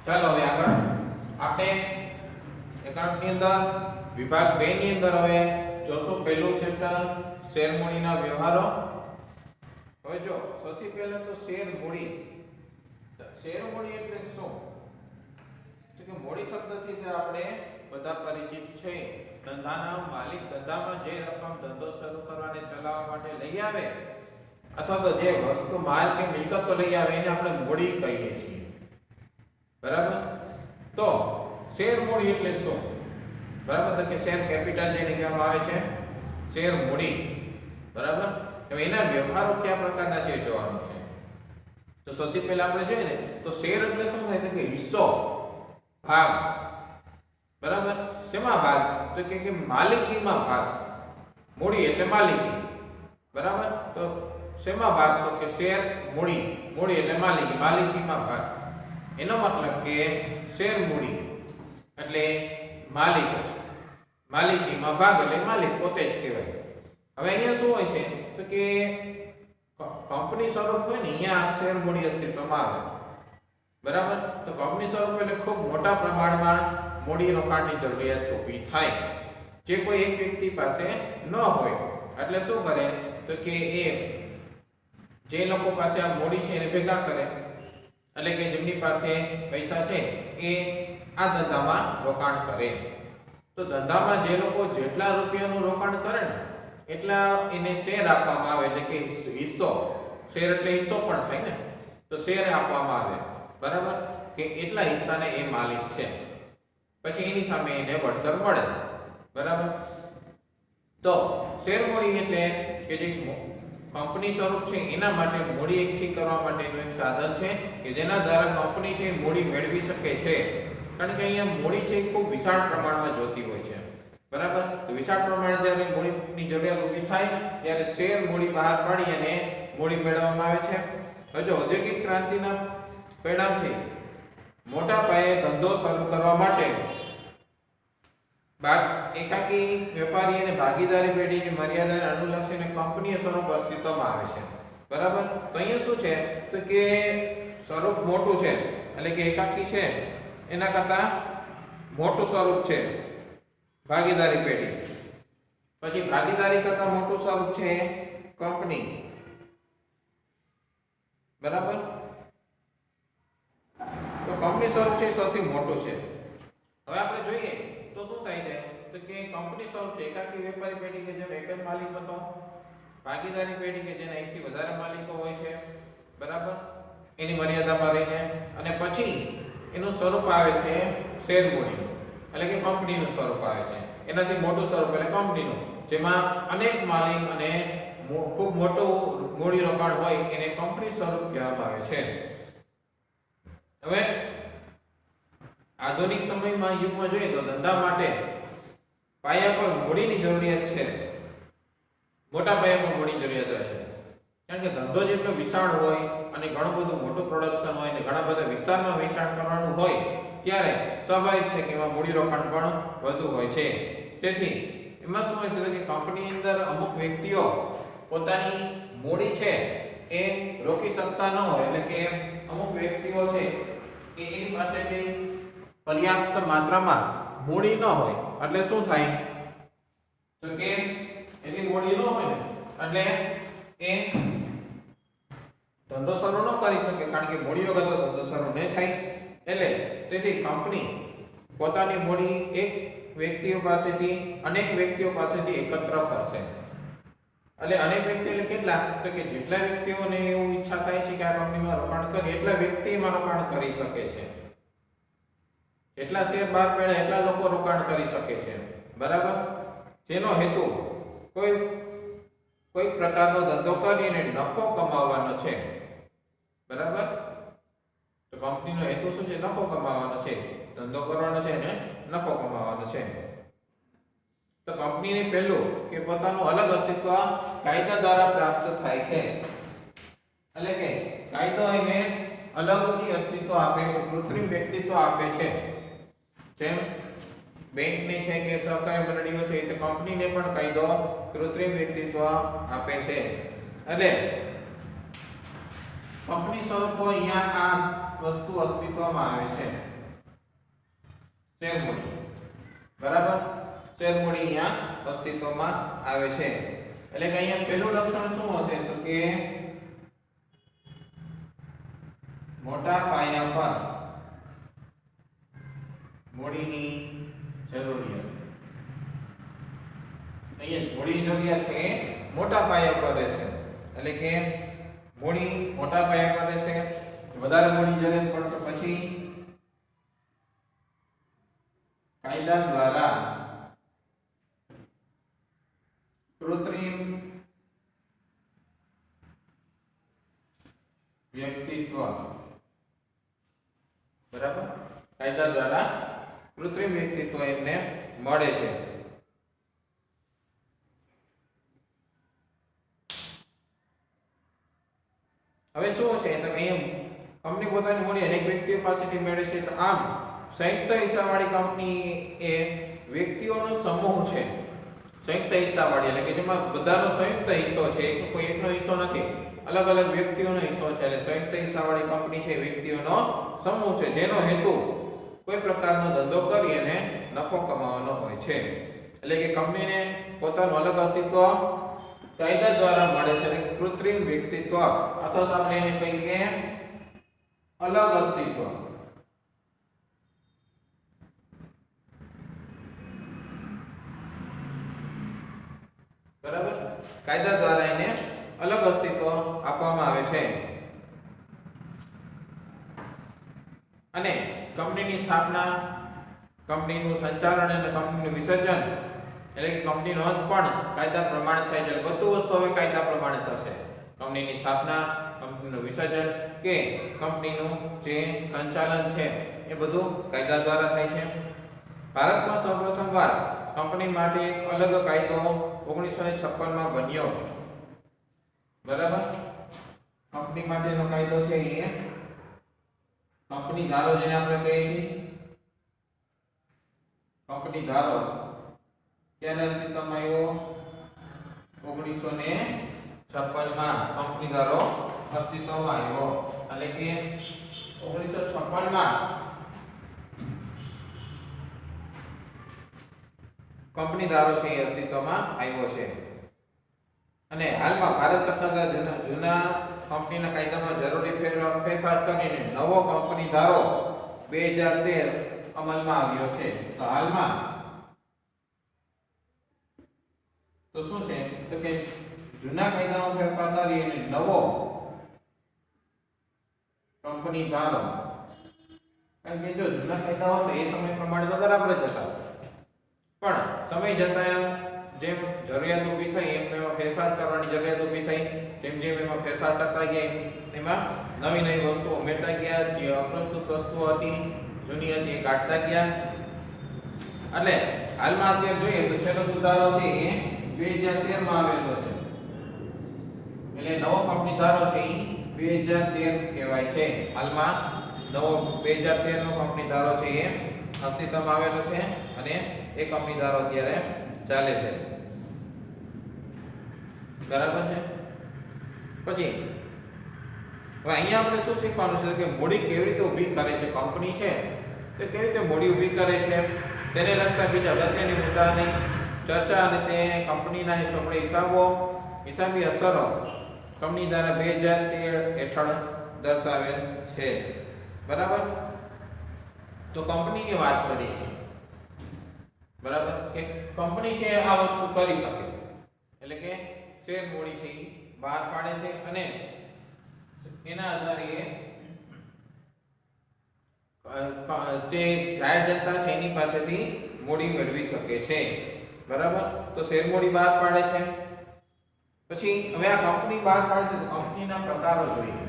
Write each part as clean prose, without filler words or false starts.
ચાલો હવે આગળ આપણે એકાઉન્ટની અંદર વિભાગ 2 ની અંદર હવે જોશું પહેલું ચેપ્ટર શેર મૂડીના વ્યવહારો। હવે જો સૌથી પહેલા તો શેર મૂડી એટલે શું? તો કે મૂડી શબ્દથી તો આપણે બધા પરિચિત છે। ધંધાના માલિક ધંધામાં જે રકમ ધંધો શરૂ કરવા અને ચલાવવા માટે લઈ આવે અથવા તો જે વસ્તુ માલ કે મિલકતો લઈ આવે એને આપણે મૂડી કહીએ છીએ, બરાબર। તો શેર મૂડી એટલે શું? બરાબર, તો કે શેર કેપિટલ જેને કહેવામાં આવે છે શેર મૂડી, બરાબર। હવે એના વ્યવહારો કયા પ્રકારના છે જોવાનું છે। તો સૌથી પહેલા આપણે જોઈએ ને તો શેર એટલે શું થાય? તો કે હિસ્સો, ભાગ, બરાબર। શેમાં ભાગ? તો કે માલિકીમાં ભાગ। મૂડી એટલે માલિકી, બરાબર। તો શેમાં ભાગ? તો કે શેર મૂડી એટલે માલિકી, માલિકીમાં ભાગ। એનો મતલબ કે શેર મૂડી એટલે માલિક જ, માલિકીમાં ભાગ એટલે માલિક પોતે જ કહેવાય। હવે અહીંયા શું હોય છે તો કે કંપની સ્વરૂપ હોય ને અહીંયા શેર મૂડી અસ્તિત્વમાં આવે, બરાબર। તો કંપની સ્વરૂપ એટલે ખૂબ મોટા પ્રમાણમાં મૂડી રોકાણની જરૂરિયાત ઊભી થાય, જે કોઈ એક વ્યક્તિ પાસે ન હોય। એટલે શું કરે તો કે એ જે લોકો પાસે આ મૂડી છે એને ભેગા કરે, એટલે કે જેમની પાસે પૈસા છે એ આ ધંધામાં રોકાણ કરે। તો ધંધામાં જે લોકો જેટલા રૂપિયાનું રોકાણ કરે ને એટલા એને શેર આપવામાં આવે, એટલે કે હિસ્સો। શેર એટલે હિસ્સો પણ થાય ને, તો શેર આપવામાં આવે, બરાબર, કે એટલા હિસ્સાને એ માલિક છે, પછી એની સામે એને વળતર મળે, બરાબર। તો શેર મૂડી એટલે કે જે કંપની સ્વરૂપ છે એના માટે મૂડી એકઠી કરવા માટેનું એક સાધન છે કે જેના દ્વારા કંપની છે મૂડી મેળવી શકે છે। કારણ કે અહીંયા મૂડી છે ખૂબ વિશાળ પ્રમાણમાં જોતી હોય છે, બરાબર। તો વિશાળ પ્રમાણમાં જ્યારે મૂડીની જરૂરિયાત ઊભી થાય ત્યારે શેર મૂડી બહાર પાડી અને મૂડી મેળવવામાં આવે છે। હવે જો ઔદ્યોગિક ક્રાંતિના પરિણામથી મોટા પાયે ધંધો શરૂ કરવા માટે એકાકી વેપારી અને ભાગીદારી પેઢીની મર્યાદાને અનુલક્ષીને કંપનીય સ્વરૂપ અસ્તિત્વમાં આવે છે, બરાબર। તો અહીંયા શું છે તો કે સ્વરૂપ મોટું છે, એટલે કે એકાકી છે એના કરતા મોટું સ્વરૂપ છે ભાગીદારી પેઢી, પછી ભાગીદારી કરતા મોટું સ્વરૂપ છે કંપની, બરાબર। તો કંપની સ્વરૂપ છે સૌથી મોટું છે। હવે આપણે જોઈએ તો શું થાય છે તો કે કંપની સ્વરૂપ છે એકાકી વેપારી પેઢી કે જેનો એક જ માલિક હતો, ભાગીદારી પેઢી કે જેના એકથી વધારે માલિકો હોય છે, બરાબર, એની મર્યાદામાં રહીને, અને પછી એનું સ્વરૂપ આવે છે શેર મૂડી, એટલે કે કંપનીનું સ્વરૂપ આવે છે। એનાથી મોટું સ્વરૂપ એટલે કંપનીનું, જેમાં અનેક માલિક અને ખૂબ મોટું મૂડી રોકાણ હોય એને કંપની સ્વરૂપ કહેવામાં આવે છે। હવે આધુનિક સમયમાં યુગમાં જોઈએ તો ધંધા માટે પાયા પર મૂડીની જરૂરિયાત છે, મોટા પાયા પર મૂડીની જરૂરિયાત રહે છે। કારણ કે ધંધો જેટલો વિશાળ હોય અને ઘણું બધું મોટું પ્રોડક્શન હોય અને ઘણા બધા વિસ્તારમાં વેચાણ કરવાનું હોય ત્યારે સ્વાભાવિક છે કે એમાં મૂડી રોકાણ પણ વધુ હોય છે। તેથી એમાં શું હોય છે કે કંપની અંદર અમુક વ્યક્તિઓ પોતાની મૂડી છે એ રોકી શકતા ન હોય, એટલે કે અમુક વ્યક્તિઓ છે કે એની પાસેથી પર્યાપ્ત માત્રામાં મૂડી ન હોય, એટલે શું થાય તો કે એટલી મૂડી ન હોય ને એટલે એ ધંધો શરૂ ન કરી શકે, કારણ કે મૂડી વગર તો ધંધો શરૂ ન થાય। એટલે તેથી કંપની પોતાની મૂડી એક વ્યક્તિઓ પાસેથી અનેક વ્યક્તિઓ પાસેથી એકત્ર કરશે, એટલે અનેક વ્યક્તિ એટલે કેટલા તો કે જેટલા વ્યક્તિઓને એવું ઈચ્છા થાય છે કે આ કંપનીમાં રોકાણ કરીએ એટલા વ્યક્તિ એમાં રોકાણ કરી શકે છે, જેટલા શેર બહાર પડે એટલા લોકો રોકાણ કરી શકે છે, બરાબર। જેનો હેતુ કોઈ પ્રકારનો ધંધો કરીને નફો કમાવવાનો છે, બરાબર। તો કંપનીનો હેતુ શું છે? નફો કમાવવાનો છે, ધંધો કરવાનો છે અને નફો કમાવવાનો છે। તો કંપનીને પહેલું કે પોતાનું અલગ અસ્તિત્વ કાયદા દ્વારા પ્રાપ્ત થાય છે, એટલે કે કાયદો એને અલગથી અસ્તિત્વ આપે છે, કૃત્રિમ વ્યક્તિત્વ આપે છે। જેમ બેંકની છે કે સહકારી મંડળીઓ છે તે કંપનીને પણ કાયદો કૃત્રિમ વ્યક્તિત્વ આપે છે। એટલે કંપની સ્વરૂપો અહીંયા આ વસ્તુ અસ્તિત્વમાં આવે છે। શેર મૂડી, બરાબર. શેર મૂડી અહીંયા અસ્તિત્વમાં આવે છે. એટલે કે અહીંયા પહેલું લક્ષણ શું હશે તો કે મોટા પાયા પર મૂડીની જરૂરિયાત. અહીંયા મૂડીની જરૂરિયાત છે મોટા પાયા પર રહેશે. એટલે કે મૂડી મોટા પાયા પર રહેશે, વધારે મૂડી જરૂર પડશે. પછી કાયદા દ્વારા કૃત્રિમ વ્યક્તિત્વ, બરાબર. કાયદા દ્વારા કૃત્રિમ વ્યક્તિત્વ એમને મળે છે. હવે શું છે તો અહીંયા કંપની પોતાની મૂડી અનેક વ્યક્તિઓ પાસેથી મેળવે છે. તો આમ સંયુક્ત હિસ્સાવાળી કંપની એ વ્યક્તિઓનો સમૂહ છે. સંયુક્ત હિસ્સાવાળી એટલે કે જેમાં બધાનો સંયુક્ત હિસ્સો છે, કોઈ એકનો હિસ્સો નથી, અલગ અલગ વ્યક્તિઓનો હિસ્સો છે. એટલે સંયુક્ત હિસ્સાવાળી કંપની છે વ્યક્તિઓનો સમૂહ છે, જેનો હેતુ કોઈ પ્રકારનો ધંધો કરી અને નફો કમાવાનો હોય છે. એટલે કે કંપનીને પોતાનું અલગ અસ્તિત્વ કાયદા દ્વારા મળે છે. એટલે કૃત્રિમ વ્યક્તિત્વ અથવા તો આપણે એને કહીએ અલગ અસ્તિત્વ. બરાબર. કાયદા દ્વારા એને અલગ અસ્તિત્વ આપવામાં આવે છે. અને કંપનીની સ્થાપના, કંપનીનું સંચાલન અને કંપનીનું વિસર્જન એટલે કે કંપનીનો અંત પણ કાયદા પ્રમાણે થાય છે. બધું વસ્તુ હવે કાયદા પ્રમાણે થશે. કંપનીની સ્થાપના, કંપનીનું વિસર્જન કે કંપનીનું જે સંચાલન છે એ બધું કાયદા દ્વારા થાય છે. ભારતમાં સૌપ્રથમવાર કંપની માટે એક અલગ કાયદો 1956 માં બન્યો. બરાબર. કંપની માટેનો કાયદો છે એ કંપની ધારો જેને આપણે કહીએ છીએ કંપની ધારો ક્યારે અસ્તિત્વમાં આવ્યો? 1956 માં કંપની ધારો અસ્તિત્વમાં આવ્યો. એટલે કે 1956 માં કંપની ધારો છે એ અસ્તિત્વમાં આવ્યો છે. અને હાલમાં ભારત સરકાર દ્વારા જૂના કંપનીના કાયદામાં જરૂરી ફેરફાર કરીને નવો કંપની ધારો 2013 અમલમાં આવ્યો છે. તો હાલમાં તો શું છે તો કે જૂના કાયદામાં ફેરફાર કરીને નવો કંપની ધારો, કારણ કે જો જૂના કાયદાઓ તો એ સમય પ્રમાણે તો બરાબર જ હતા, પણ સમય જતાં જેમ જરૂરિયાત ઊભી થઈ એમ એમાં ફેરફાર કરવાની જરૂરિયાત ઊભી થઈ. જેમ જેમ એમાં ફેરફાર કરતા ગયા એમાં નવી નવી વસ્તુઓ ઉમેરતા ગયા. જે અપ્રસ્તુત વસ્તુઓ હતી, જૂની હતી, એ કાઢતા ગયા. એટલે હાલમાં અત્યારે જોઈએ તો છેલ્લો સુધારો છે એ 2013 માં આવેલો છે. એટલે નવો કંપની ધારો છે એ 2013 કહેવાય છે. હાલમાં નવો 2013 નો કંપની ધારો છે એ અસ્તિત્વમાં આવેલો છે અને એ કંપની ધારો અત્યારે ચાલે છે. બરાબર છે. પછી હવે અહીંયા આપણે શું શીખવાનું છે કે મૂડી કેવી રીતે ઊભી કરે છે કંપની છે તે કેવી રીતે મૂડી ઊભી કરે છે તેને લગતા બીજા અગત્યની મુદ્દાની ચર્ચા અને તે કંપનીના ચોપડે હિસાબી અસરો કંપની દ્વારા 2013 હેઠળ દર્શાવેલ છે. બરાબર. તો કંપનીની વાત કરીએ છીએ. બરાબર કે કંપની છે આ વસ્તુ કરી શકે, એટલે કે શેર મૂડી છે એ બહાર પાડે છે અને એના આધારે જે જાહેર જનતા છે એની પાસેથી મૂડી મેળવી શકે છે. બરાબર. તો શેર મૂડી બહાર પાડે છે. પછી હવે આ કંપની બહાર પાડે છે તો કંપનીના પ્રકારો જોઈએ.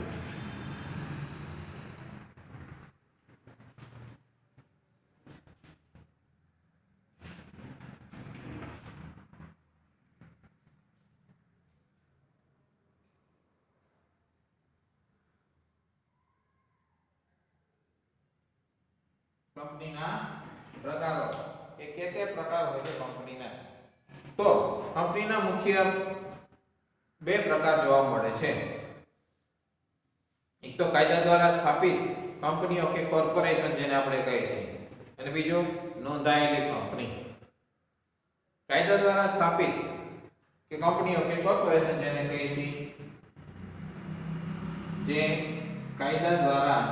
કંપનીના પ્રકારો એ કે પ્રકાર હોય છે કંપનીના. તો કંપનીના મુખ્ય બે પ્રકાર જોવા મળે છે. એક તો કાયદા દ્વારા સ્થાપિત કંપનીઓ કે કોર્પોરેશન જેને આપણે કહીએ છીએ, અને બીજું નોંધાયેલી કંપની. કાયદા દ્વારા સ્થાપિત કે કંપનીઓ કે કોર્પોરેશન જેને કહીએ છીએ, જે કાયદા દ્વારા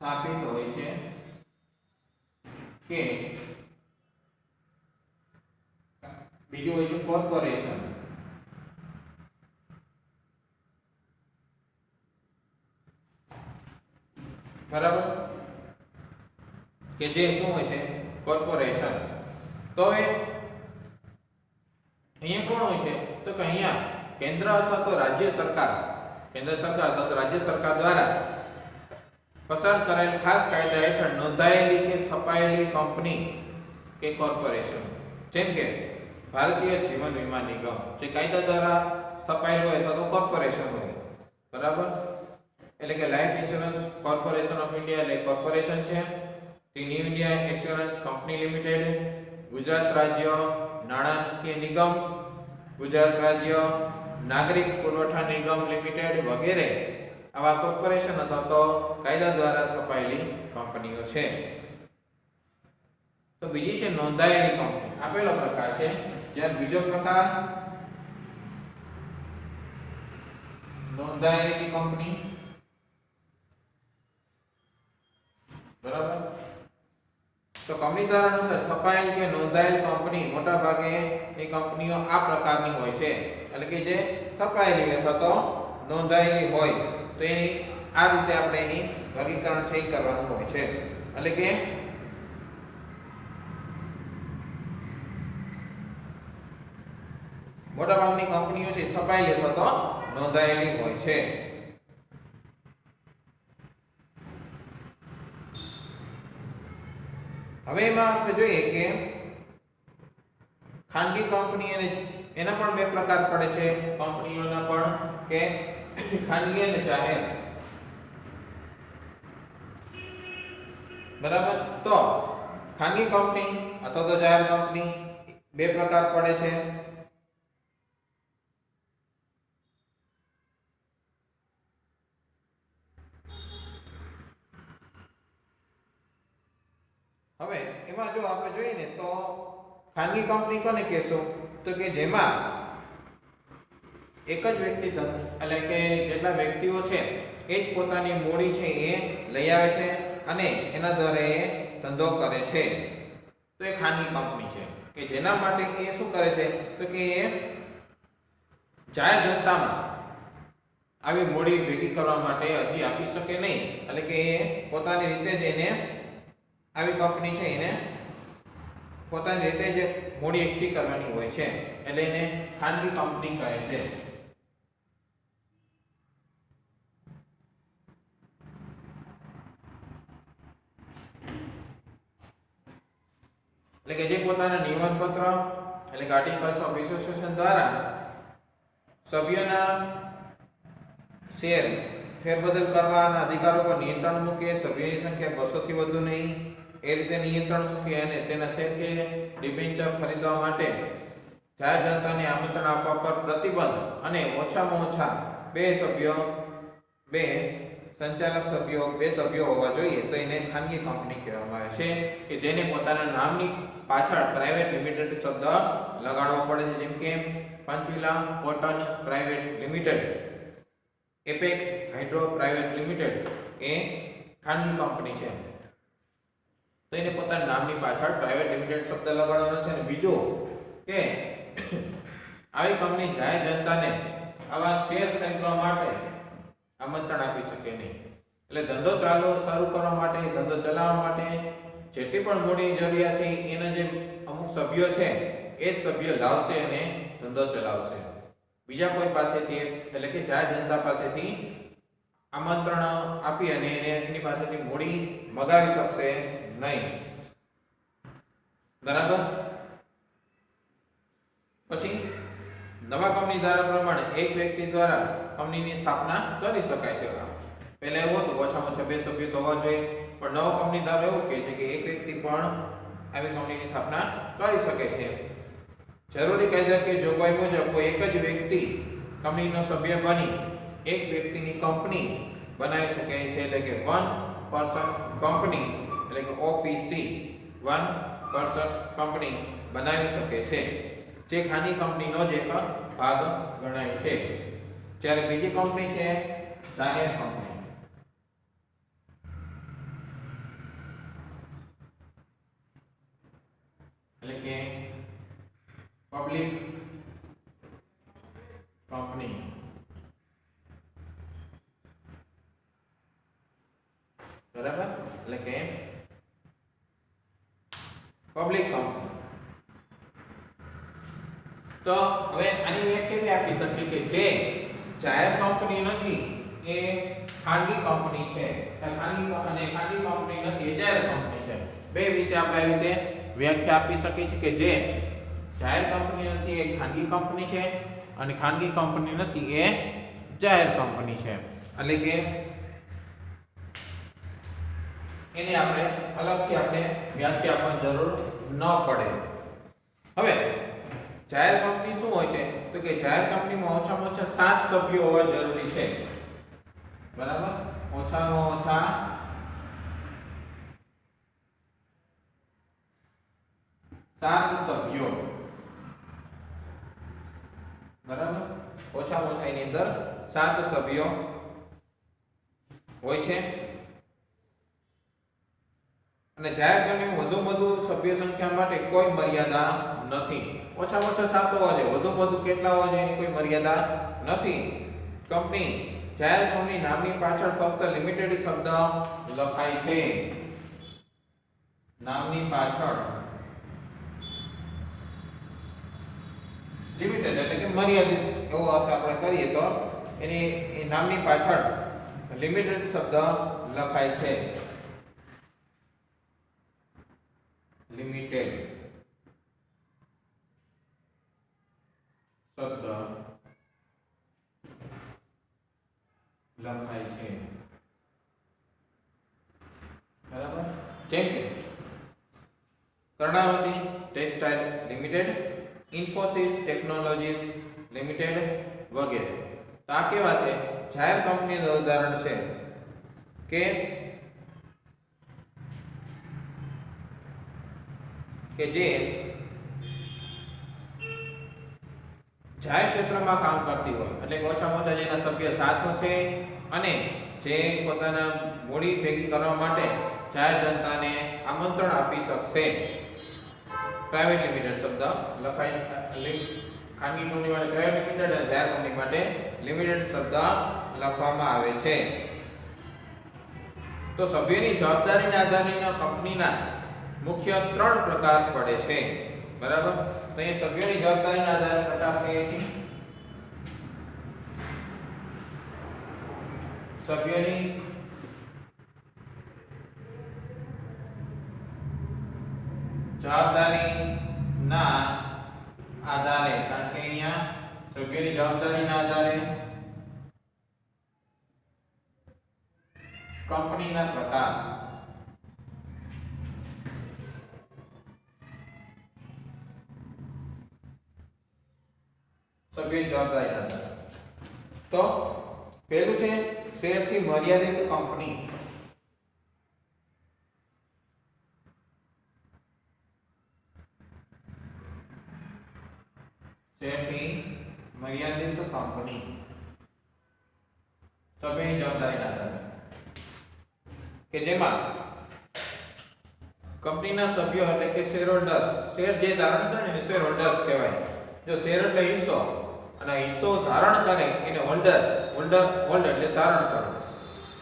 સ્થાપિત હોય છે કે બીજું હોય છે કોર્પોરેશન. બરાબર, કે જે શું હોય છે કોર્પોરેશન. તો હવે અહીંયા કોણ હોય છે તો કે અહીંયા કેન્દ્ર અથવા તો રાજ્ય સરકાર, કેન્દ્ર સરકાર અથવા તો રાજ્ય સરકાર દ્વારા પસાર કરેલ ખાસ કાયદા હેઠળ નોંધાયેલી કે સ્થપાયેલી કંપની કે કોર્પોરેશન. જેમ કે ભારતીય જીવન વીમા નિગમ જે કાયદા દ્વારા સ્થપાયેલું હોય અથવા તો કોર્પોરેશન હોય. બરાબર, એટલે કે life insurance corporation of India એટલે કોર્પોરેશન છે. New India assurance company limited, Gujarat રાજ્ય નાણાકીય નિગમ, ગુજરાત રાજ્ય નાગરિક પુરવઠા નિગમ લિમિટેડ વગેરે આવા કોર્પોરેશન અથવા તો કાયદા દ્વારા સ્થપાયેલી કંપનીઓ છે. તો બીજી છે નોંધાયેલી કંપની. આ પહેલો પ્રકાર છે. જ્યારે બીજો પ્રકાર નોંધાયેલી કંપની. બરાબર, તો કંપની ધારા અનુસાર સ્થપાયેલ કે નોંધાયેલ કંપની મોટા ભાગે ની કંપનીઓ આ પ્રકારની હોય છે. એટલે કે જે સ્થપાયેલી અથવા તો નોંધાયેલી હોય તો એની આ રીતે આપણે એની વર્ગીકરણ છે કરવાનું હોય છે. એટલે કે મોટા ભાગની કંપનીઓ છે સ્થપાયેલી અથવા તો નોંધાયેલી હોય છે. હવે એમાં આપણે જોઈએ કે ખાનગી કંપની અને એના પણ બે પ્રકાર પડે છે કંપનીઓના પણ, કે ખાનગી અને જાહેર. બરાબર, તો ખાનગી કંપની અથવા તો જાહેર કંપની બે પ્રકાર પડે છે. હવે એમાં જો આપણે જોઈએ ને તો ખાનગી કંપની કોને કહેશો તો કે જેમાં એક જ વ્યક્તિ એટલે કે જેટલા વ્યક્તિઓ છે એ જ પોતાની મૂડી છે એ લઈ આવે છે અને એના દ્વારા એ ધંધો કરે છે. તો એ ખાનગી કંપની છે કે જેના માટે એ શું કરે છે તો કે એ જાહેર જનતામાં આવી મૂડી ભેગી કરવા માટે અરજી આપી શકે નહીં. એટલે કે એ પોતાની રીતે જ એને આવી કંપની છે એને પોતાની રીતે જે મૂડી એકઠી કરવાની હોય છે એટલે એને ખાનગી કંપની કહે છે. એટલે કે જે પોતાના નિયમનપત્ર એટલે કે આર્ટિકલ્સ ઓફ એસોસિએશન દ્વારા સભ્યોના શેર ફેરબદલ કરવાના અધિકારો પર નિયંત્રણ મૂકે, સભ્યોની સંખ્યા 200 થી વધુ નહીં એ રીતે નિયંત્રણ મૂકે અને તેના શેર કે ડિબેન્ચર ખરીદવા માટે જાહેર જનતાને આમંત્રણ આપવા પર પ્રતિબંધ અને ઓછામાં ઓછા બે સંચાલક સભ્યો 2 સભ્યો હોવા જોઈએ. તો એને ખાનગી કંપની કહેવામાં આવે છે કે જેને પોતાના નામની પાછળ પ્રાઇવેટ લિમિટેડ શબ્દ લગાડવો પડે છે. જેમ કે Panchvila cotton private limited, Apex hydro private limited એ ખાનગી કંપની છે. તો એને પોતાના નામની પાછળ પ્રાઇવેટ લિમિટેડ શબ્દ લગાડવાનો છે. અને બીજું કે આવી કંપની જાહેર જનતાને આવા શેર ખરીદવા માટે આમંત્રણ આપી શકે નહીં. એટલે ધંધો શરૂ કરવા માટે, ધંધો ચલાવવા માટે જેટલી પણ મૂડી જરૂરિયાત છે એના જે અમુક સભ્યો છે એ જ સભ્યો લાવશે અને ધંધો ચલાવશે. બીજા કોઈ પાસેથી એટલે કે જાહેર જનતા પાસેથી આમંત્રણ આપી અને એની પાસેથી મૂડી મગાવી શકશે નહીં. બરાબર, પછી નવા કંપની ધારા પ્રમાણે એક વ્યક્તિ દ્વારા કંપનીની સ્થાપના કરી શકાય છે. પહેલા એવું હતું ઓછામાં ઓછા 2 સભ્યો તો હોવા જોઈએ, પણ નવો કંપની ધારો એવું કહે છે કે એક વ્યક્તિ પણ આવી કંપનીની સ્થાપના કરી શકે છે. જરૂરી કાયદાકીય જોગવાઈ મુજબ કોઈ એક જ વ્યક્તિ કંપનીનો સભ્ય બની એક વ્યક્તિની કંપની બનાવી શકે છે. એટલે કે વન પર્સન કંપની એટલે એટલે કે ઓપીસી વન પર્સન કંપની બનાવી શકે છે, જે ખાનગી કંપનીનો જ એક ભાગ ગણાય છે. જ્યારે બીજી કંપની છે જાહેર કંપની. એટલે કે પબ્લિક કંપની. બરાબર, એટલે કે પબ્લિક કંપની. તો હવે આની વ્યાખ્યા આપી શકીએ કે જે જાહેર કંપની નથી એ ખાનગી કંપની છે, ખાનગી કંપની નથી એ જાહેર કંપની છે. બે વિશે આપણે આવી રીતે વ્યાખ્યા આપી શકીએ છીએ કે જે જાહેર કંપની નથી એ ખાનગી કંપની છે અને ખાનગી કંપની નથી એ જાહેર કંપની છે. એટલે કે એને આપણે અલગથી આપણે વ્યાખ્યા આપવાની જરૂર ન પડે. હવે જાહેર કંપની શું હોય છે તો કે જાહેર કંપનીમાં ઓછામાં ઓછા 7 સભ્યો હોવા જરૂરી છે. બરાબર, ઓછામાં ઓછા 7 સભ્યો. બરાબર, ઓછામાં ઓછા એની અંદર 7 સભ્યો હોય છે. અને જાહેર કંપનીમાં વધુ સભ્ય સંખ્યા માટે કોઈ મર્યાદા નથી. ઓછામાં ઓછા 7 હોવા જોઈએ, વધુ કેટલા હોવા જોઈએ એની કોઈ મર્યાદા નથી. કંપની જાહેર કંપની નામની પાછળ ફક્ત લિમિટેડ શબ્દ લખાય છે. નામની પાછળ લિમિટેડ એટલે કે મર્યાદિત એવો અર્થ આપણે કરીએ તો એની નામની પાછળ લિમિટેડ શબ્દ લખાય છે. લિમિટેડ શબ્દ લખાય છે. બરાબર, જેમ કે Karnavati textile limited, Infosys technologies limited વગેરે. તો આ કેવા છે જાહેર કંપનીનું ઉદાહરણ છે કે જે જાહેર ક્ષેત્રમાં કામ કરતી હોય, એટલે કે ઓછામાં ઓછા જેના સભ્ય 7 હશે અને જે પોતાના મૂડી ભેગી કરવા માટે જાહેર જનતાને આમંત્રણ આપી શકશે. પ્રાઇવેટ લિમિટેડ શબ્દ લખાય. ખાનગી કંપની માટે પ્રાઇવેટ લિમિટેડ અને જાહેર કંપની માટે લિમિટેડ શબ્દ લખવામાં આવે છે. તો સભ્યની જવાબદારીના આધારે કંપનીના મુખ્ય 3 પ્રકાર પડે છે. બરાબર, તો અહીં સભ્યોની જવાબદારીના આધારે પ્રકાર કહીએ છીએ. સભ્યોની જવાબદારીના આધારે, કારણ કે અહીંયા સભ્યોની જવાબદારીના આધારે કંપનીના પ્રકાર. સભ્યોની જવાબદારીના આધારે. તો પહેલું છે શેરથી મર્યાદિત કંપની. શેરથી મર્યાદિત કંપની સભ્યની જવાબદારીના આધારે, કે જેમાં કંપનીના સભ્યો એટલે કે શેર હોલ્ડર્સ, શેર જે ધારણ કરે એને શેર હોલ્ડર્સ કહેવાય. જો શેર એટલે હિસ્સો અને હિસ્સો ધારણ કરે એને હોલ્ડર્સ, હોલ્ડર એટલે ધારણ કરો.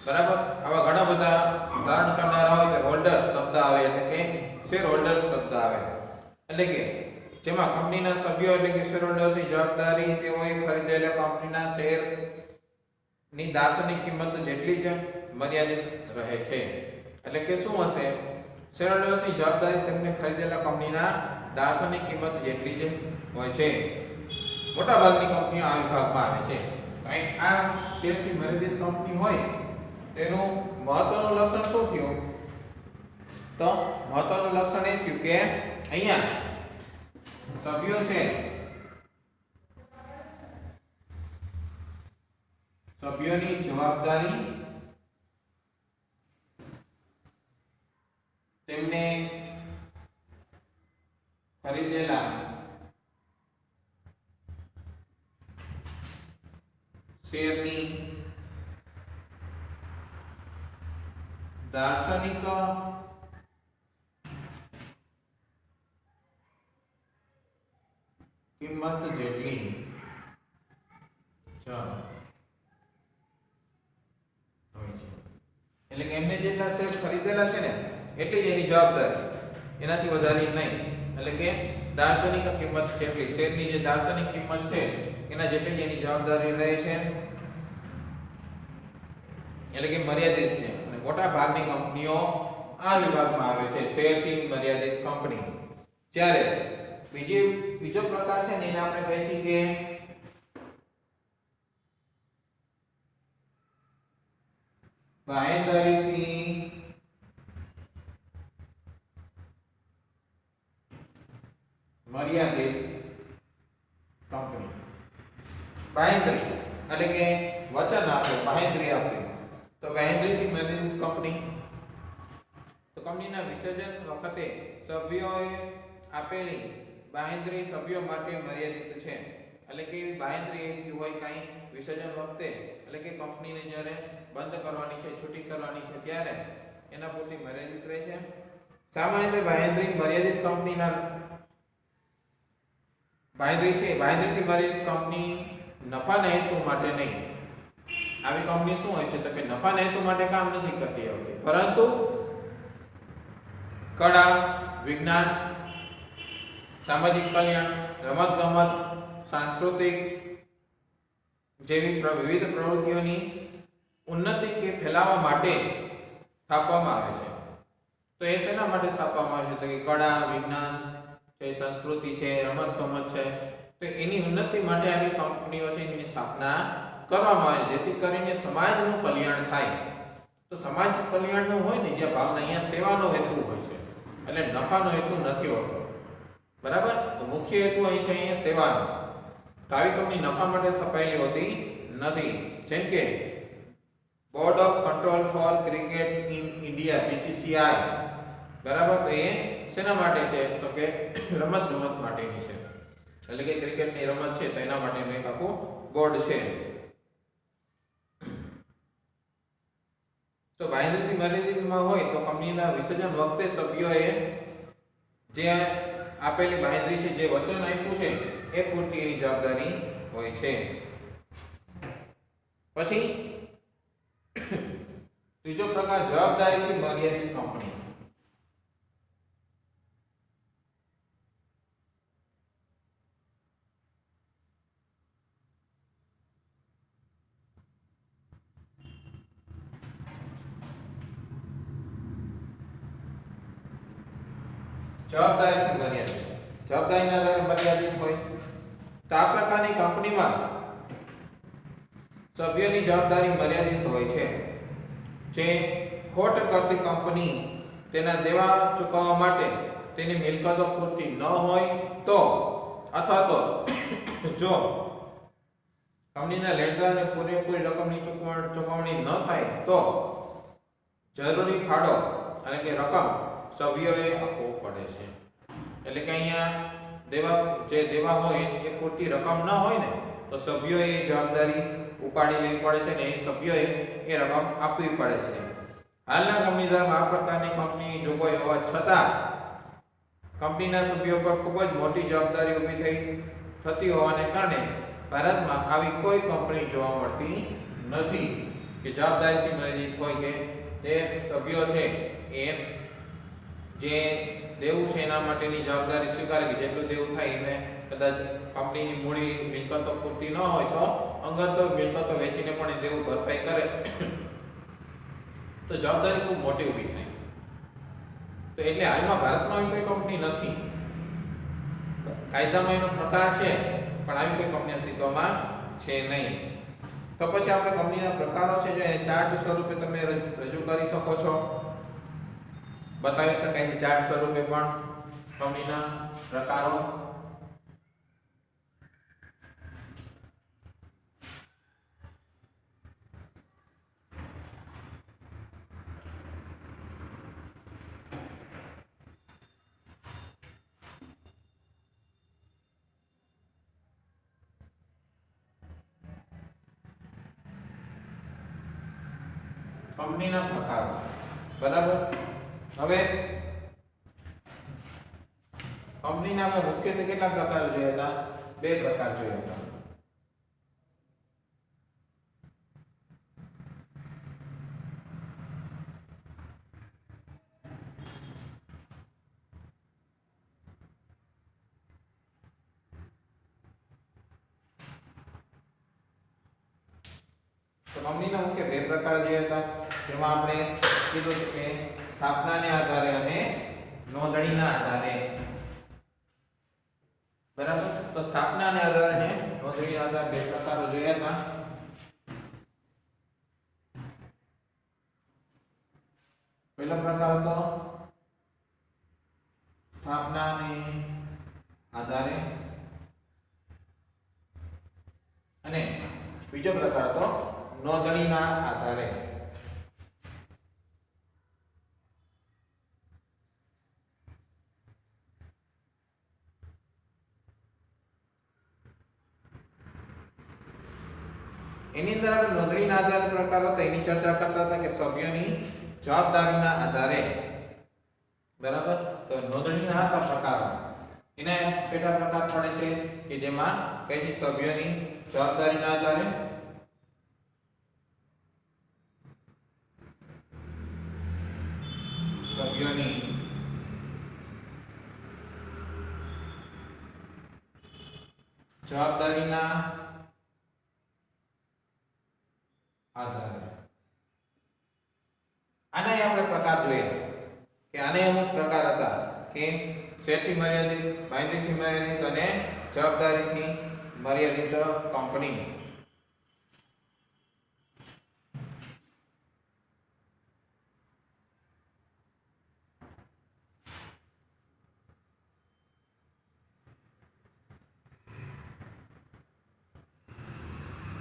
બરાબર, આવા ઘણા બધા ધારણ કરનારા હોય તો હોલ્ડર્સ શબ્દ આવે, એટલે કે શેર હોલ્ડર્સ શબ્દ આવે. એટલે કે જેમાં કંપનીના સભ્યો એટલે કે શેર હોલ્ડર્સની જવાબદારી તેઓએ ખરીદેલા કંપનીના શેર ની દાસની કિંમત જેટલી જ મર્યાદિત રહે છે. એટલે કે શું હશે, શેર હોલ્ડર્સની જવાબદારી તેમને ખરીદેલા કંપનીના દાસની કિંમત જેટલી જ હોય છે. મોટા ભાગની કંપનીઓ આ વિભાગમાં આવે છે. અહીં આ શેરથી મર્યાદિત કંપની હોય તેનું મહત્વનું લક્ષણ શું થયું, તો મહત્વનું લક્ષણ એ થયું કે અહીંયા સભ્યો છે, સભ્યોની જવાબદારી શેરની દાર્શનિક કિંમત જેટલી જ હોય છે, એટલે કે એમને જેટલા શેર ખરીદેલા છે ને એટલી જ એની જવાબદારી, એનાથી વધારે નહીં. એટલે કે દાર્શનિક કિંમત જેટલી, શેરની જે દાર્શનિક કિંમત છે એના જેટલી જ એની જવાબદારી રહે છે, એટલે કે મર્યાદિત છે. અને મોટા ભાગની કંપનીઓ આ વિભાગમાં આવે છે, શેરથી મર્યાદિત કંપની. જ્યારે બીજો પ્રકાર છે ને એને આપણે કહીએ છીએ કે બાંહેધરીથી મર્યાદિત કંપની. બાંહેધરી એટલે કે વચન આપ્યું, બાંહેધરી આપ્યું, તો બાંહેધરીથી મર્યાદિત કંપની. તો કંપનીના વિસર્જન વખતે સભ્યોએ આપેલી બાંહેધરી સભ્યો માટે મર્યાદિત છે. એટલે કે બાંહેધરી એવી હોય કઈ વિસર્જન વખતે, એટલે કે કંપનીને જ્યારે બંધ કરવાની છે, છૂટી કરવાની છે ત્યારે એના પૂરતી મર્યાદિત રહે છે. સામાન્ય રીતે બાંહેધરી મર્યાદિત કંપનીના બાંહેધરી છે, બાંહેધરીથી મર્યાદિત કંપની નફાના હેતુ માટે નહીં. આવી કંપની શું હોય છે તો કે નફાના હેતુ માટે કામ નથી કરતી હોતી, પરંતુ કળા, વિજ્ઞાન, સામાજિક કલ્યાણ, રમતગમત, સાંસ્કૃતિક જેવી વિવિધ પ્રવૃત્તિઓની ઉન્નતિ કે ફેલાવવા માટે સ્થાપવામાં આવે છે. તો એ શેના માટે સ્થાપવામાં આવે છે તો કે કળા, વિજ્ઞાન છે, સંસ્કૃતિ છે, રમતગમત છે, તો એની ઉન્નતિ માટે આવી કંપનીઓ છે એની સ્થાપના કરવામાં આવે, જેથી કરીને સમાજનું કલ્યાણ થાય. તો સમાજ કલ્યાણનું હોય ને જે ભાવના, અહીંયા સેવાનો હેતુ હોય છે, એટલે નફાનો હેતુ નથી હોતો. બરાબર? તો મુખ્ય હેતુ અહીં છે અહીંયા સેવાનો. તો આવી કંપની નફા માટે સ્થપાયેલી હોતી નથી. જેમ કે board of control for cricket in India, BCCI, બરાબર? તો એ શેના માટે છે તો કે રમત ગમત માટેની છે, એટલે કે ક્રિકેટની રમત છે તો એના માટેનું એક આખું બોર્ડ છે. તો બાંહેધરીથી મર્યાદિતમાં હોય તો કંપનીના વિસર્જન વખતે સભ્યોએ જે આપેલી બાંહેધરી છે, જે વચન આપ્યું છે એ પૂરતી એની જવાબદારી હોય છે. પછી ત્રીજો પ્રકાર જવાબદારીથી મર્યાદિત કંપની. જવાબદારીથી મર્યાદિત, જવાબદારીના આધારે મર્યાદિત હોય તો આ પ્રકારની કંપનીમાં સભ્યોની જવાબદારી મર્યાદિત હોય છે. જે ખોટ કરતી કંપની તેના દેવા ચૂકવવા માટે તેની મિલકતો પૂરતી ન હોય તો, અથવા તો જો કંપનીના લેણદારને પૂરેપૂરી રકમની ચૂકવણી ન થાય તો જરૂરી ફાળો એટલે કે રકમ સભ્યોએ આપવો પડે છે. એટલે કે અહીંયા દેવા હોય એ પૂરતી રકમ ન હોય ને તો સભ્યોએ જવાબદારી ઉપાડી લેવી પડે છે ને એ સભ્યોએ એ રકમ આપવી પડે છે. હાલના કંપનીદારમાં આ પ્રકારની કંપનીની જોગવાઈ હોવા છતાં કંપનીના સભ્યો પર ખૂબ જ મોટી જવાબદારી ઊભી થતી હોવાને કારણે ભારતમાં આવી કોઈ કંપની જોવા મળતી નથી કે જવાબદારીથી મર્યાદિત હોય, કે જે સભ્યો છે એ જે દેવું છે એના માટેની જવાબદારી સ્વીકારે કે જેટલું દેવું થાય એને કદાચ કંપનીની મૂડી મિલકતો પૂરતી ન હોય તો અંગત મિલકતો વેચીને પણ એ દેવું ભરપાઈ કરે તો જવાબદારી ખૂબ મોટી ઊભી થાય. તો એટલે હાલમાં ભારતમાં આવી કોઈ કંપની નથી. કાયદામાં એનો પ્રકાર છે પણ આવી કોઈ કંપની અસ્તિત્વમાં છે નહીં. તો પછી આપણે કંપનીના પ્રકારો છે જે ચાર્ટ સ્વરૂપે તમે રજૂ કરી શકો છો, બતાવી શકાય છે ચાર્ટ સ્વરૂપે પણ કંપનીના પ્રકારો. કંપનીના પ્રકારો. બરાબર. હવે કંપનીના આપણે મુખ્યત્વે કેટલા પ્રકારો જોયા હતા? બે પ્રકાર જોયા હતા. તો કંપનીના મુખ્ય બે પ્રકાર જોયા હતા, જેમાં આપણે કીધું કે સ્થાપનાને આધારે અને નોંધણીના આધારે. બરાબર. તો સ્થાપનાને આધારે અને નોંધણીના આધારે બે પ્રકારો જોયા હતા. પહેલો પ્રકાર હતો સ્થાપનાને આધારે અને બીજો પ્રકાર હતો નોંધણીના આધારે. એની અંદર આપણે નોંધણીના આધારે પ્રકાર હતો એની ચર્ચા કરતા હતા કે સભ્યોની જવાબદારીના આધારે. બરાબર. તો નોંધણીના આધાર પ્રકારો એના પેટા પ્રકાર પડે છે કે જેમાં કઈ છે સભ્યોની જવાબદારીના આધારે, સભ્યોની જવાબદારીના આધારે. આના આપણે પ્રકાર જોયા કે આને અમુક પ્રકાર હતા કે શેરથી મર્યાદિત, બાંયધરીથી મર્યાદિત અને જવાબદારીથી મર્યાદિત કંપની.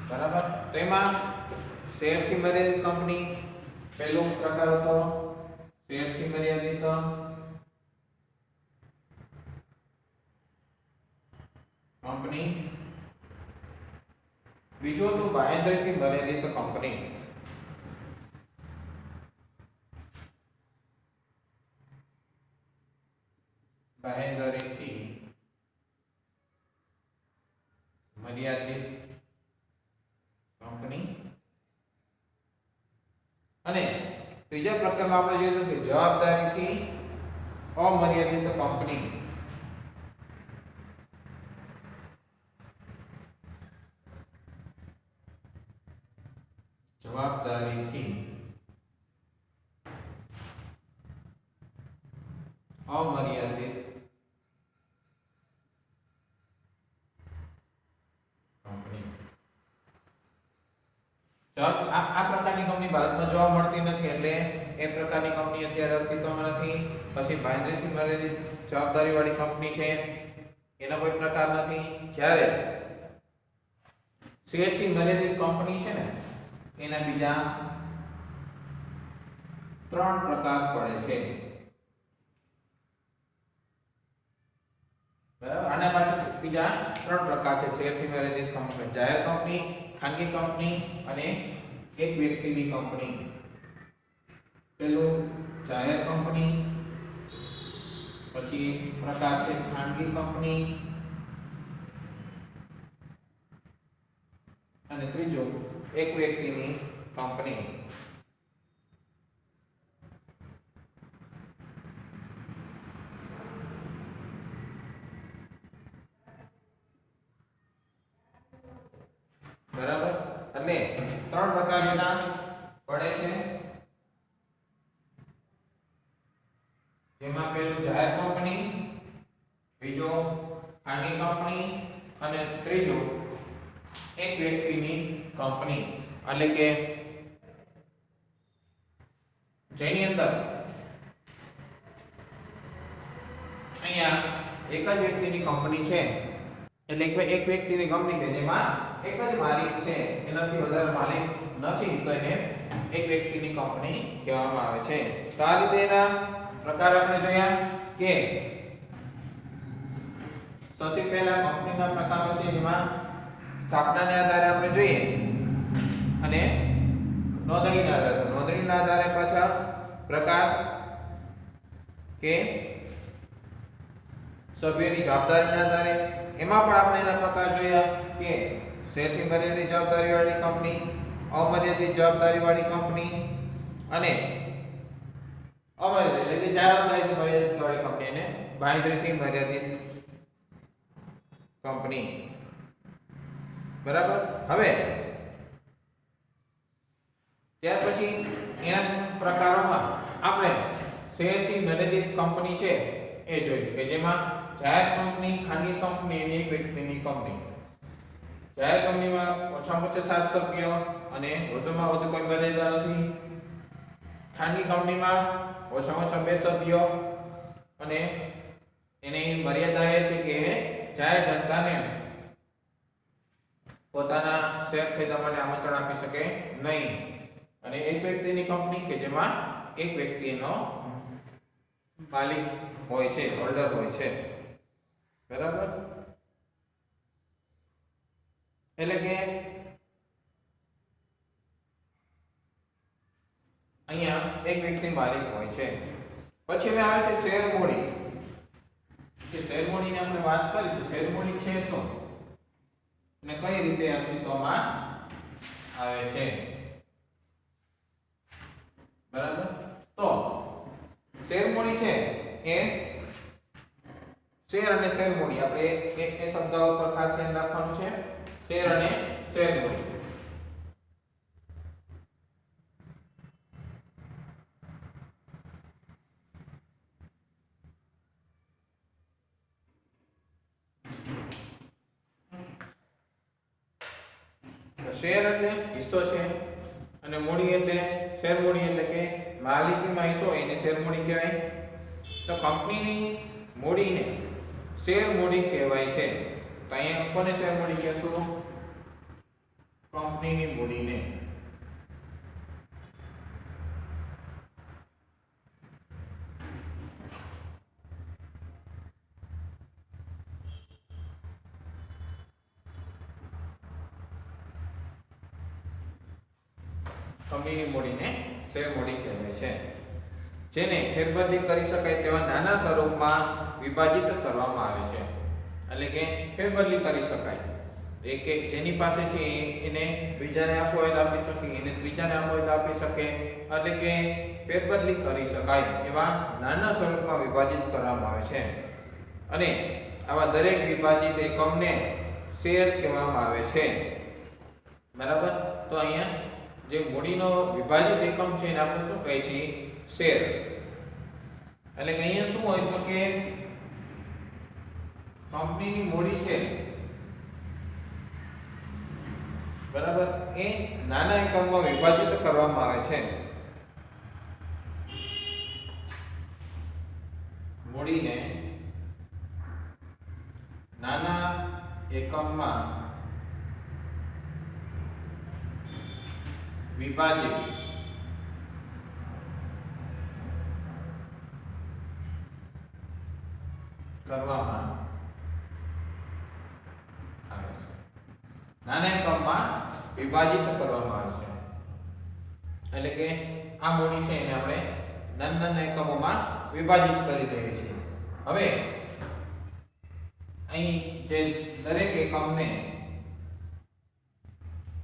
બરાબર. તેમાં શેરથી મર્યાદિત કંપની પહેલો પ્રકાર હતો શેરથી મર્યાદિત કંપની. બીજો હતો બાંયધરીથી મર્યાદિત કંપની. બાંયધરીથી મર્યાદિત કંપની. અને ત્રીજા પ્રકારમાં આપણે જોયું કે જવાબદારીથી અમર્યાદિત કંપની. જવાબદારીથી અમર્યાદિત કંપની. આ પ્રકારની કંપની ભારતમાં જોવા મળતી નથી, એટલે એ પ્રકારની કંપની અત્યારે અસ્તિત્વમાં નથી. પછી બાંયધરીથી મર્યાદિત જવાબદારી વાળી કંપની છે, એનો કોઈ પ્રકાર નથી. જ્યારે શેરથી મર્યાદિત કંપની છે ને એના બીજા 3 પ્રકાર પડે છે. બરાબર. આના પાછળ બીજા 3 પ્રકાર છે શેરથી મર્યાદિત કંપની: જાહેર કંપની, ખાનગી કંપની અને એક વ્યક્તિની કંપની. પેલું જાહેર કંપની, પછી પ્રકાર છે ખાનગી કંપની અને ત્રીજો એક વ્યક્તિની કંપની. બરાબર. એટલે 3 પ્રકારના પડે છે, જેમાં પહેલું જાહેર કંપની, બીજો ખાનગી કંપની અને ત્રીજો એક વ્યક્તિની કંપની. એટલે કે જેની અંદર અહીંયા એક જ વ્યક્તિની કંપની છે, એટલે કે એક વ્યક્તિની કંપની કે જેમાં એક જ માલિક છે, એનાથી વધારે માલિક નથી, તો એને એક વ્યક્તિની કંપની કહેવામાં આવે છે. તો આ રીતે એના પ્રકાર આપણે જોયા કે સૌથી પહેલા કંપનીના પ્રકારો છે, જેમાં સ્થાપનાને આધારે આપણે જોઈએ અને નોંધણીના આધારે, તો નોંધણીના આધારે પાછા પ્રકાર કે સભ્યની જવાબદારીના આધારે, એમાં પણ આપણે એના પ્રકાર જોયા કે શેરથી મર્યાદિત જવાબદારીવાળી કંપની, અમર્યાદિત જવાબદારીવાળી કંપની અને અમર્યાદિત એટલે કે જવાબદારીથી મર્યાદિત વાળી કંપની અને બાંહેધરીથી મર્યાદિત કંપની. બરાબર. હવે ત્યાર પછી એના પ્રકારોમાં આપણે શેરથી મર્યાદિત કંપની છે એ જોયું કે જેમાં જાહેર કંપની, ખાનગી કંપની અને એક વ્યક્તિની કંપની. જાહેર કંપનીમાં ઓછામાં ઓછા 7 સભ્યો અને વધુમાં વધુ કોઈ મર્યાદા નથી. ખાનગી કંપનીમાં ઓછામાં ઓછા 2 સભ્યો અને એની મર્યાદા એ છે કે જાહેર જનતાને પોતાના શેર ખરીદવા માટે આમંત્રણ આપી શકે નહીં. અને એક વ્યક્તિની કંપની કે જેમાં એક વ્યક્તિનો માલિક હોય છે, હોલ્ડર હોય છે. બરાબર. એટલે કે અહીંયા એક વ્યક્તિ માલિક હોય છે. પછી હવે આવે છે શેર મૂડી. કે શેર મૂડીની આપણે વાત કરી તો શેર મૂડી છે શું અને કઈ રીતે અસ્તિત્વમાં આવે છે. બરાબર. તો શેર મૂડી છે એ શેર અને શેર મૂડી આપણે એક શબ્દ ઉપર ખાસ ધ્યાન રાખવાનું છે. શેર અને શેર મૂડી. શેર એટલે હિસ્સો છે અને મૂડી એટલે શેર મૂડી એટલે કે માલિકીમાં હિસ્સો હોય એને શેર મૂડી કહેવાય. તો કંપનીની મૂડીને શેર મૂડી કહેવાય છે. તો અહીંયા કોને શેર મૂડી કહેશું? કંપનીની મૂડીને. કંપનીની મૂડીને શેર મૂડી કહેવાય છે. જેને ફેરબદલી કરી શકાય તેવા નાના સ્વરૂપમાં વિભાજિત કરવામાં આવે છે. એટલે કે ફેરબદલી કરી શકાય. એક જેની પાસે છે એને બીજાને આપવો હોય તો આપી શકે, એને ત્રીજાને આપવો હોય તો આપી શકે. એટલે કે ફેરબદલી કરી શકાય એવા નાના સ્વરૂપમાં વિભાજિત કરવામાં આવે છે. અને આવા દરેક વિભાજિત એકમને શેર કહેવામાં આવે છે. બરાબર. તો અહીંયા જે મૂડીનો વિભાજિત એકમ છે એને આપણે શું કહીએ છીએ? શેર. એટલે કે અહીંયા શું હોય તો કે કંપનીની મૂડી છે બરાબર એ નાના એકમમાં વિભાજિત કરવામાં આવે છે. મૂડીને નાના એકમમાં વિભાજિત કરવામાં આવે છે. નાના એકમમાં વિભાજિત કરવામાં આવે છે. એટલે કે આ મૂડી છે એને આપણે નાના નાના એકમોમાં વિભાજિત કરી દઈએ છીએ. હવે અહીં જે દરેક એકમને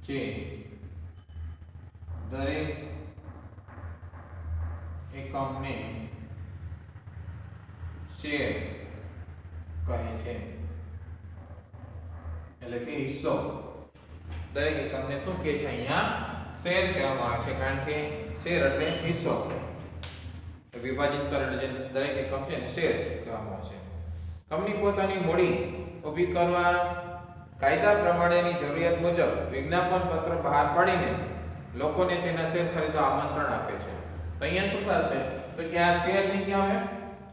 છે દરેક એકમને શેર કહે છે. એટલે કે હિસ્સો. દરેક એકમને શું કહે છે? અહીંયા શેર કહેવામાં આવે છે. કારણ કે શેર એટલે હિસ્સો. વિભાજિત કરેલ જે દરેક એકમ છે એને શેર કહેવામાં આવે છે. કંપની પોતાની મૂડી ઊભી કરવા કાયદા પ્રમાણેની જરૂરિયાત મુજબ વિજ્ઞાપન પત્ર બહાર પાડીને લોકોને તેના શેર ખરીદવા આમંત્રણ આપે છે. તો અહીંયા શું થશે તો કે આ શેર લઈ ગયા આવે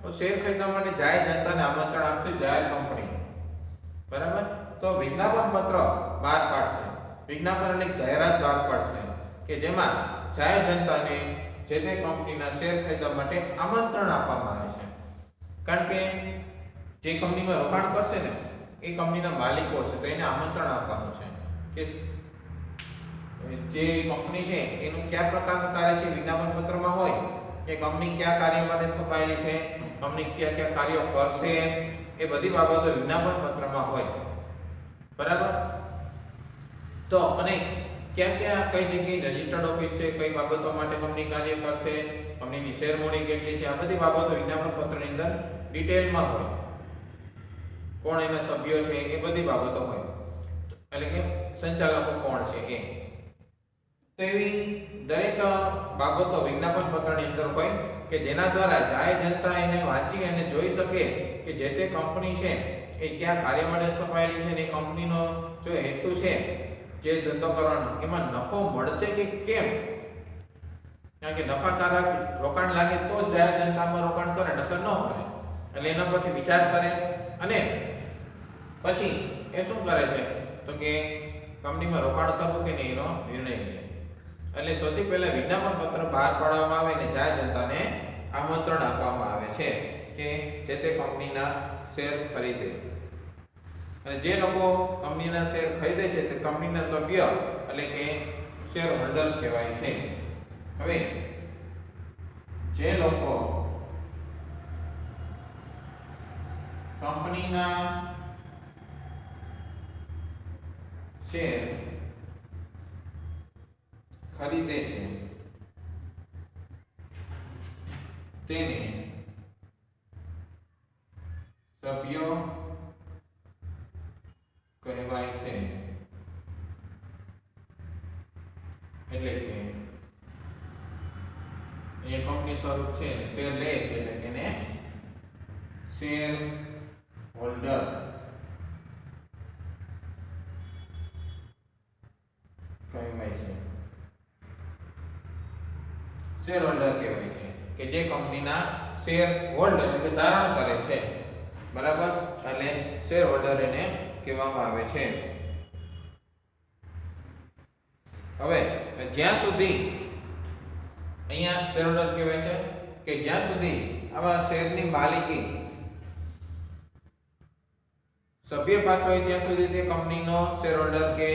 તો શેર ખરીદવા માટે જાહેર જનતાને આમંત્રણ આપશે જાહેર કંપની. બરાબર. તો વિજ્ઞાપન પત્ર બહાર પાડશે. વિજ્ઞાપન એટલે જાહેરાત બહાર પાડશે કે જેમાં જાહેર જનતાને જે તે કંપનીના શેર ખરીદવા માટે આમંત્રણ આપવામાં આવે છે. કારણ કે જે કંપનીમાં રોકાણ કરશે ને એ કંપનીના માલિકો છે તો એને આમંત્રણ આપવાનું છે કે જે કંપની છે એનું કયા પ્રકારનું કાર્ય છે વિજ્ઞાપન પત્રમાં હોય કે કંપની કયા કાર્ય માટે સ્થપાયેલી છે, કંપની કયા કયા કાર્યો કરશે, એ બધી બાબતો વિજ્ઞાપન પત્રમાં હોય. બરાબર. તો અને ક્યાં ક્યાં કઈ જગ્યાએ રજિસ્ટર્ડ ઓફિસ છે, કઈ બાબતો માટે કંપની કાર્ય કરશે, કંપનીની શેર મૂડી કેટલી છે, આ બધી બાબતો વિજ્ઞાપન પત્રની અંદર ડિટેલમાં હોય. કોણ એના સભ્યો છે એ બધી બાબતો હોય, એટલે કે સંચાલકો કોણ છે એ. તો એવી દરેક બાબતો વિજ્ઞાપન પત્રની અંદર હોય કે જેના દ્વારા જાહેર જનતા એને વાંચી અને જોઈ શકે કે જે તે કંપની છે એ કયા કાર્ય માટે સ્થપાયેલી છે અને એ કંપનીનો જો હેતુ છે જે ધંધો કરવાનો એમાં નફો મળશે કે કેમ. કારણ કે નફાકારક રોકાણ લાગે તો જ જાહેર જનતામાં રોકાણ કરે, નકર ન કરે. એટલે એના પરથી વિચાર કરે અને પછી એ શું કરે છે તો કે કંપનીમાં રોકાણ કરવું કે નહીં એનો નિર્ણય લે. એટલે સૌથી પહેલા વિજ્ઞાપન પત્ર બહાર પાડવામાં આવે અને જાહેર જનતાને આમંત્રણ આપવામાં આવે છે કે જે તે કંપનીના શેર ખરીદે. અને જે લોકો કંપનીના શેર ખરીદે છે તે કંપનીના સભ્ય એટલે કે શેર હોલ્ડર કહેવાય છે. હવે જે લોકો કંપનીના શેર ખરીદે છે તેને સભ્યો કહેવાય છે. એટલે કે એ કંપની સ્વરૂપ છે શેર લે છે એટલે કે એને શેર હોલ્ડર કહેવાય છે. શેર હોલ્ડર કહેવાય છે કે જે કંપનીના શેર હોલ્ડ એટલે કે ધારણ કરે છે. બરાબર. એટલે શેર હોલ્ડર એને કહેવામાં આવે છે. હવે જ્યાં સુધી અહીંયા શેર હોલ્ડર કહેવાય છે કે જ્યાં સુધી આવા શેરની માલિકી સભ્ય પાસે હોય ત્યાં સુધી તે કંપનીનો શેર હોલ્ડર કે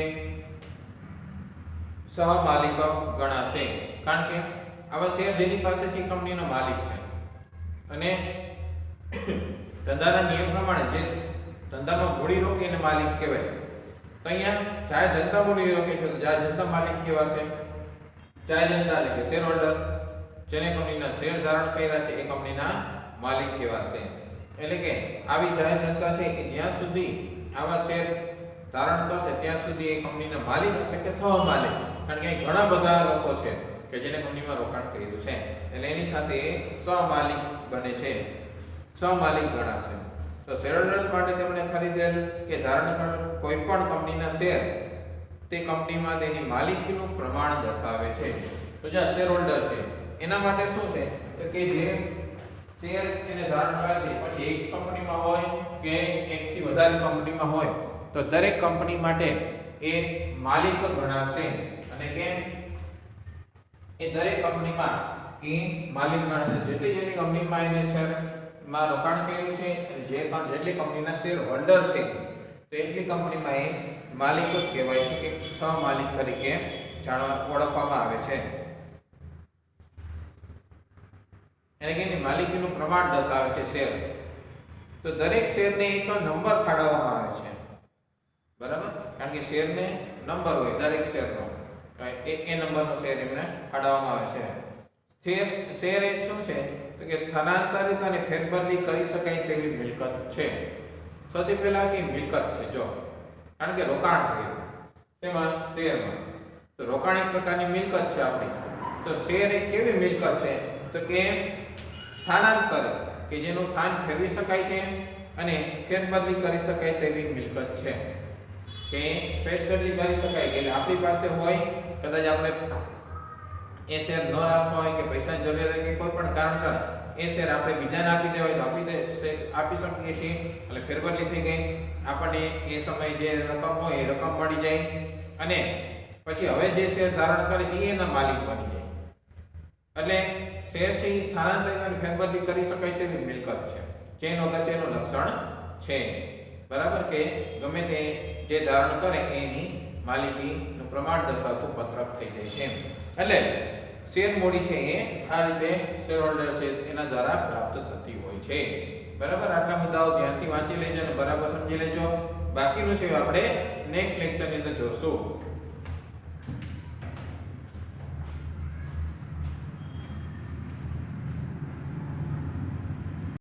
સહમાલિક ગણાશે. કારણ કે આવા શેર જેની પાસે છે કંપનીનો માલિક છે અને ધંધાના નિયમ પ્રમાણે જે ધંધામાં મૂડી રોકે એને માલિક કહેવાય. તો અહીંયા જાહેર જનતા મૂડી રોકે છે તો જાહેર જનતા માલિક કહેવાશે. જાહેર જનતા એટલે કે શેર હોલ્ડર જેને કંપનીના શેર ધારણ કર્યા છે એ કંપનીના માલિક કહેવાશે. એટલે કે આવી જાહેર જનતા છે કે જ્યાં સુધી આવા શેર ધારણ કરશે ત્યાં સુધી એ કંપનીના માલિક એટલે કે સહમાલિક. કારણ કે અહીં ઘણા બધા લોકો છે કે જેને કંપનીમાં રોકાણ કર્યું છે એટલે એની સાથે સહમાલિક બને છે, સહમાલિક ગણાશે. તો શેરહોલ્ડર્સ માટે તેમણે ખરીદેલ કે ધારણ કરેલ કોઈ પણ કંપનીના શેર તે કંપનીમાં તેની માલિકીનું પ્રમાણ દર્શાવે છે. તો જે શેરહોલ્ડર છે એના માટે શું છે તો કે જે શેર એને ધારણ કરે છે પછી એક કંપનીમાં હોય કે એકથી વધારે કંપનીમાં હોય તો દરેક કંપની માટે એ માલિક ગણાશે. અને કે એ દરેક કંપનીમાં એ માલિક ગણાશે. જેટલી કંપનીમાં એને શેર માં રોકાણ કર્યું છે જેટલી કંપનીના શેર હોલ્ડર છે તો એટલી કંપનીમાં એ માલિક કહેવાય છે કે સહમાલિક તરીકે ઓળખવામાં આવે છે. એટલે કે એની માલિકીનું પ્રમાણ દર્શાવે છે શેર. તો દરેક શેરને એક નંબર ફાળવવામાં આવે છે. બરાબર. કારણ કે શેરને નંબર હોય દરેક શેરનો, એ નંબરનો શેર એમને ફાળવવામાં આવે છે. શેર એ શું છે તો કે સ્થાનાંતરિત અને ફેરબદલી કરી શકાય તેવી મિલકત છે. સૌથી પહેલા કે મિલકત છે. જો કારણ કે રોકાણ થયું તેમાં શેરમાં તો રોકાણ એક પ્રકારની મિલકત છે આપણી. તો શેર એક કેવી મિલકત છે તો કે સ્થાનાંતરિત કે જેનું સ્થાન ફેરવી શકાય છે અને ફેરબદલી કરી શકાય તેવી મિલકત છે. કે ફેરબદલી કરી શકાય એટલે આપણી પાસે હોય, કદાચ આપણે એ શેર ન રાખવા હોય કે પૈસાની જરૂરિયાત હોય કે કોઈ પણ કારણસર એ શેર આપણે બીજાને આપી દેવાય તો આપી શકીએ છીએ. એટલે ફેરબદલી થઈ ગઈ, આપણને એ સમયે જે રકમ હોય એ રકમ મળી જાય અને પછી હવે જે શેર ધારણ કરે છે એના માલિક બની જાય. એટલે શેર છે એ સ્થાનાંતરિત અને ફેરબદલી કરી શકાય તેવી મિલકત છે, જેનો અગત્યનું લક્ષણ છે. બરાબર. કે ગમે તે જે ધારણ કરે એની માલિકીનું પ્રમાણ દર્શાવતું પત્રક થઈ જાય છે. એટલે શેર મૂડી છે એ આ રીતે શેર હોલ્ડર છે એના દ્વારા પ્રાપ્ત થતી હોય છે. બરાબર, આટલા મુદ્દાઓ ધ્યાનથી વાંચી લેજો અને બરાબર સમજી લેજો. બાકીનું છે આપણે નેક્સ્ટ લેક્ચરની અંદર જોશું.